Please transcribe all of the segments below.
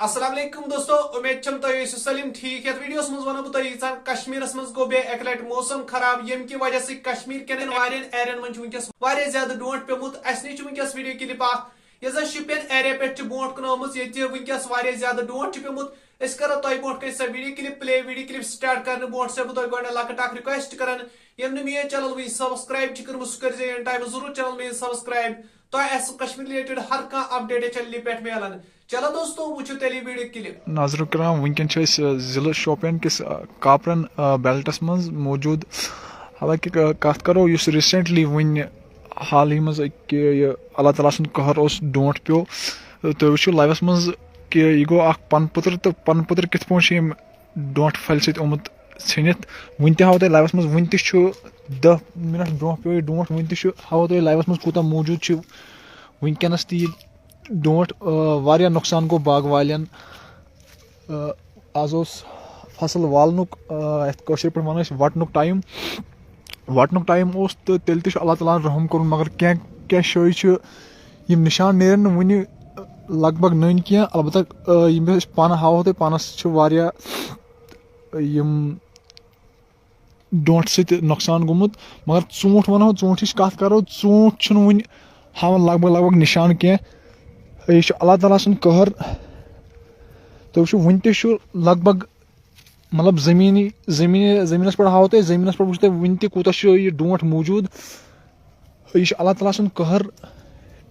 अस्सलाम वालेकुम दोस्तों, उम्मीद छम तुम सलिम ठीक है। वीडियोस मज वनो बह कश्मीर मज गो बे एक लट मौसम खराब यम की वजह से कश्मीर के एरियन मन वनकस ज्यादा डोंट पेमुत। अस नीच वनकस वीडियो क्लिप यह शोपियन एरिया पे बोट कनोमुत वनकस ज्यादा डोंट पेमुत। अस करो तुम boat so video clip play. Video clip start कर बोट से बह तुम लकट रिक्वेस्ट कर यम मेन चैनल वो सब्सक्राइब कर सह कर टाइम जरूर चैनल मेन सब्सक्राइब तो कश्मीर रिलेटेड हर कह अपडेट चैनल पे मिलान। चलो दोस्तों वो तेली वीडियो क्लिप। नाज़रीन कराम वनकन जिला शोपियन किस कापरन बेल्टस मज मौजूद। हालांकि कत करो रिसेंटली वन हाल ही मज अल्लाह ताला सुंद कहर डोंट पे तो वो लाइवस मज कि यह गो पन पुत्र तो पन पुत्र कित पे डोंट फल समुत षिनित वन हाव तुम लाइवस मज वन 10 मिनट ब्रो पे डोंट वन हाव तुम लाइवस मज कूत मौजूद वनकनस ती डोंट वारिया नुकसान गो बाग वालन। आज फसल वालनुक कशर पे वन वटनुक टाइम तो तेल अल्लाह ताला रहम कोर मगर क्या शे यम निशान नेरन वन लगभग नन क्या अलबत्ता पान हाव तुम पानस यम डोंट सत नुकसान गोमुत। मगर चूंठ वनो चूंठ कत करो चूंठ वन हावन लगभग निशान क्या यह अल्लाह ताला सुंद कहर। तो वन लगभग मतलब जमीनस पे हाव तुम जमीनस पे वो वन कूत डोंट मौजूद। यह अल्लाह ताला सुंद कहर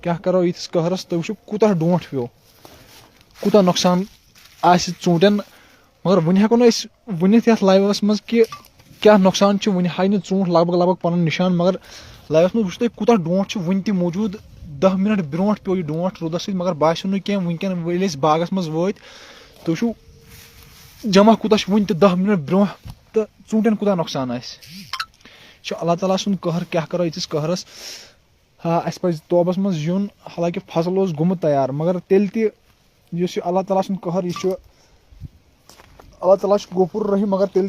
क्या करो यिस कहरस तो कूत डोंट पे कूत नुकसान आूंटन। मगर वन हेको वन लाइवस मज कि क्या नुकसान वन हाई चूंठ लगभग पन निशान। मगर लाइवस मज वो कूत डोंट वन मौजूद 10 मिनट ब्रो पे यह डोंट रुदस मगर बासो क्या वनकन बागस मज वो तो जमा कूत वन 10 मिनट ब्रो तो चूंटन कूत नुकसान अल्लाह ताला सुंद कहर क्या करो यिस कहरस। हाँ अस पज तोबस मज यून हालांकि फसल गोमुत तैयार मगर तेल अल्लाह ताला सुंद कहर यह अल्लाह ताला गफूर रहीम। मगर तेल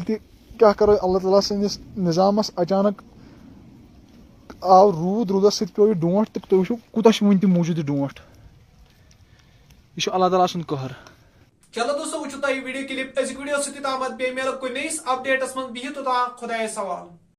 क्या करो अल्लाह ताला सदिस निजामस अचानक आव रूदस पे डोंट तो वो कूत वन मौजूद डोंट यह अल्लाह ताला सुंद कहर। चलो दोस्तों वो वीडियो क्लिप वीडियो सत पे मिलो कुछ नईस अपडेटस मज बिहित खुदा सवाल।